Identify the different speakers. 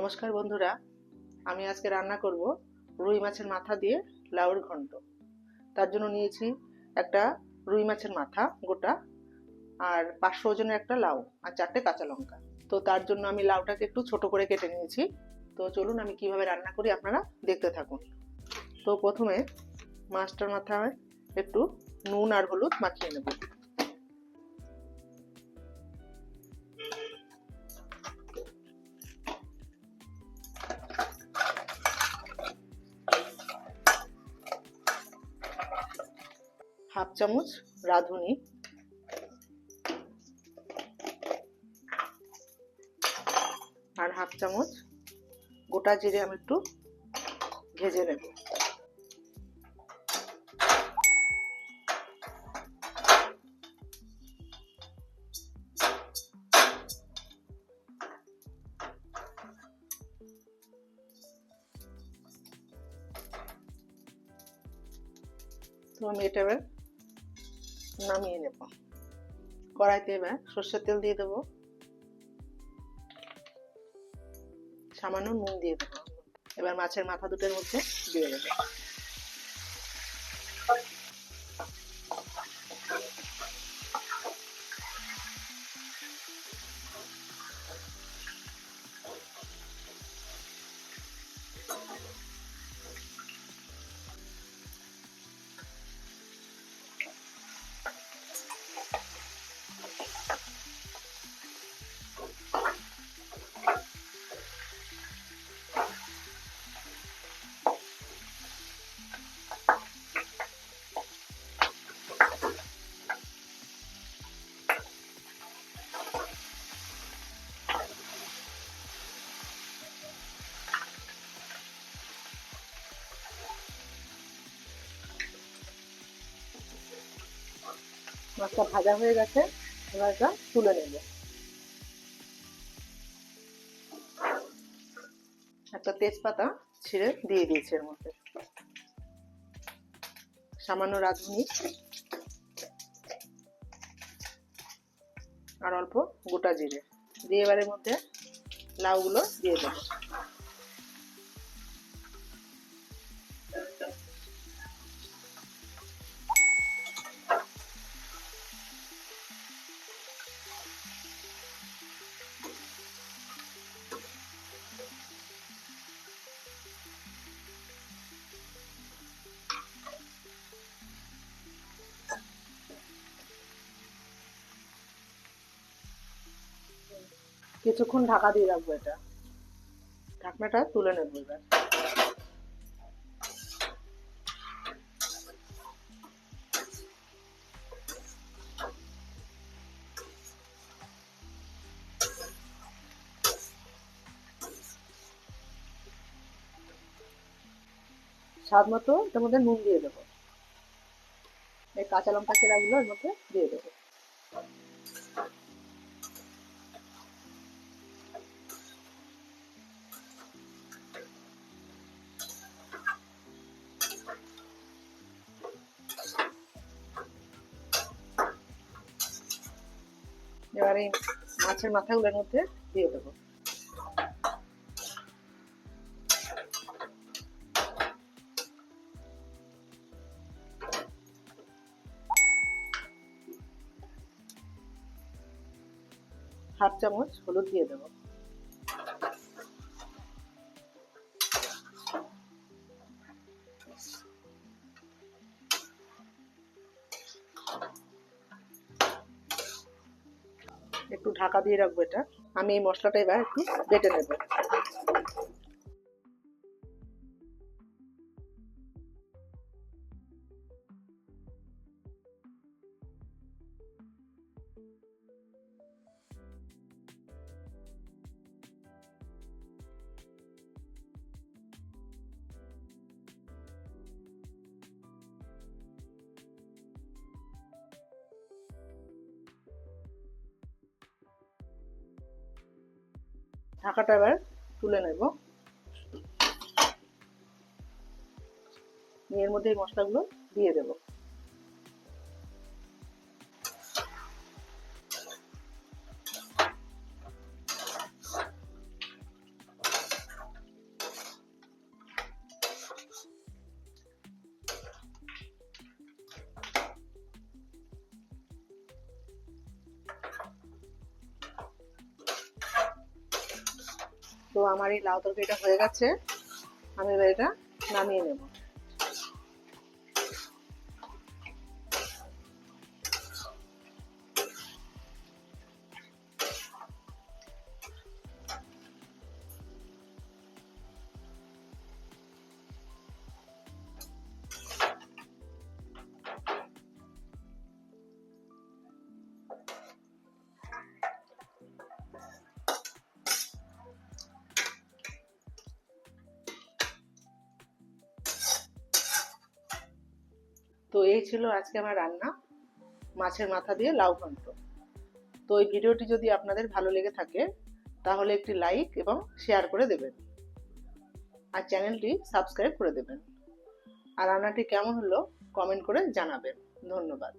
Speaker 1: নমস্কার বন্ধুরা, আমি আজকে রান্না করব রুই মাছের মাথা দিয়ে লাউর ঘন্ট। তার জন্য নিয়েছি একটা রুই মাছের মাথা গোটা, আর 500 ওজনের একটা লাউ, আর 4টে কাঁচা লঙ্কা। তো তার জন্য আমি লাউটাকে একটু ছোট করে কেটে নিয়েছি। তো চলুন আমি কিভাবে রান্না করি আপনারা দেখতে থাকুন। তো প্রথমে মাছটার মাথায় একটু নুন আর হলুদ মাখিয়ে নেব। হাফ চামচ রাঁধুনি, আর হাফ চামচ গোটা জিরে আমি একটু ভেজে নেব। তো আমি এটা এবার নামিয়ে নেব। কড়াইতে এবার সর্ষের তেল দিয়ে দেবো, সামান্য নুন দিয়ে দেবো। এবার মাছের মাথা দুটোর মধ্যে দিয়ে দেবো। মাছটা ভাজা হয়ে গেছে, এবার এটা তুলে নেব। একটা তেজপাতা ছিঁড়ে দিয়ে দিয়েছি এর মধ্যে, সামান্য রাঁধুনি আর অল্প গোটা জিরে দিয়ে এবার এর মধ্যে লাউগুলো দিয়ে দেবো। কিছুক্ষণ ঢাকা দিয়ে রাখবো, এটা ঢাকনাটা তুলে নেবো এবার। স্বাদ মতো এর মধ্যে নুন দিয়ে দেবো। এই কাঁচা লঙ্কা চেরাগুলো এর মধ্যে দিয়ে দেবো। এবার এই মাছের মাথাগুলোর মধ্যে দিয়ে দেবো। হাফ চামচ হলুদ দিয়ে দেবো। একটু ঢাকা দিয়ে রাখবো এটা। আমি এই মশলাটা এবার একটু বেটে নেব। ঢাকাটা এবার তুলে নেব। এর মধ্যে এই মশলাগুলো দিয়ে দেব। তো আমার এই লাউ তরকারিটা হয়ে গেছে, আমি এবার এটা নামিয়ে নেব। তো এই ছিল আজকে আমার রান্না, মাছের মাথা দিয়ে লাউ ঘন্ট। তো এই ভিডিওটি যদি আপনাদের ভালো লেগে থাকে তাহলে একটি লাইক এবং শেয়ার করে দেবেন, আর চ্যানেলটি সাবস্ক্রাইব করে দেবেন। আর রান্নাটি কেমন হলো কমেন্ট করে জানাবেন। ধন্যবাদ।